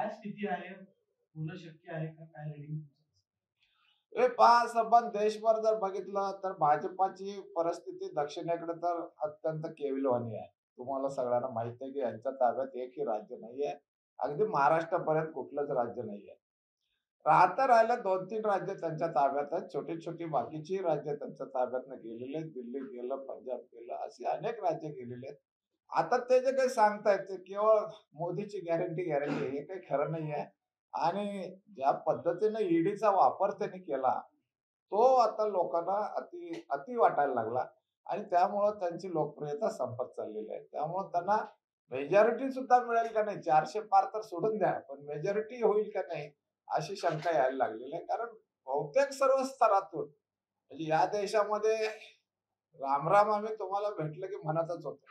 काय स्थिती आहे? होणं शक्य आहे का? काय रेडिंग? हे पहा असं पण देशभर जर बघितलं तर भाजपाची परिस्थिती दक्षिणेकडे तर अत्यंत केविलवाणी आहे. तुम्हाला सगळ्यांना माहित आहे की यांच्या ताब्यात एकही राज्य नाहीये. अगदी महाराष्ट्रापर्यंत कुठलंच राज्य नाहीये. राहिलं 2-3 राज्य त्यांच्या ताब्यात आहेत. छोटी-छोटी बाकीची राज्य त्यांच्या ताब्यातनं गेलेली आहेत. दिल्ली गेलं, पंजाब गेलं, अशी अनेक राज्य गेलेली आहेत. आता ते जे काही सांगतायत ते केवळ मोदीची गॅरंटी हे काही खरं नाहीये. आणि ज्या पद्धतीने ईडीचा वापर त्यांनी केला, तो आता लोकांना अति अति वाटायला लागला आणि त्यामुळं त्यांची लोकप्रियता संपत चाललेली आहे. त्यामुळं त्यांना मेजॉरिटी सुद्धा मिळेल का नाही, 400 पार तर सोडून द्या, पण मेजॉरिटी होईल का नाही, अशी शंका यायला लागलेली आहे. कारण बहुतेक सर्व स्तरातून म्हणजे या देशामध्ये राम-राम आम्ही तुम्हाला भेटलं की म्हणतच होतो.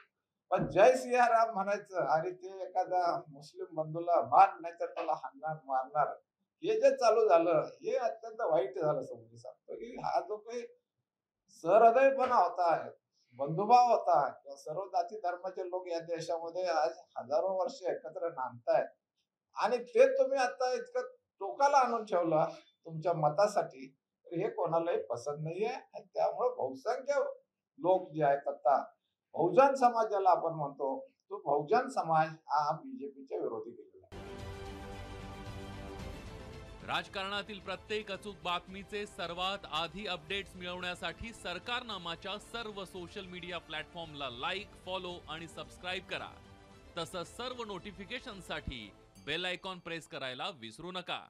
पण जय सियाराम म्हणायचं आणि ते एखाद्या मुस्लिम बंधूला मार नाहीतर त्याला हाणणार, मारणार, हे जे चालू झालं, हे अत्यंत वाईट झालं असं मी सांगतो, की हा जो काही सहृदयपणा होता, बंधुभाव होता किंवा सर्व जाती धर्माचे लोक या देशामध्ये आज हजारो वर्ष एकत्र नांदतायत आणि ते तुम्ही आता इतकं टोकाला आणून ठेवलं तुमच्या मतासाठी, तर हे कोणालाही पसंत नाहीये आणि त्यामुळे बहुसंख्य लोक जे आहेत आता बहुजन समाज ज्याला आपण म्हणतो, तो बहुजन समाज हा बीजेपीच्या विरोधी गेलेला आहे. राजकारणातील प्रत्येक अचूक बातमीचे सर्वात आधी अपडेट्स मिळवण्यासाठी सरकारनामाच्या सर्व सोशल मीडिया प्लॅटफॉर्मला लाईक, फॉलो आणि सबस्क्राईब करा. तसंच सर्व नोटिफिकेशनसाठी बेल आयकॉन प्रेस करायला विसरू नका.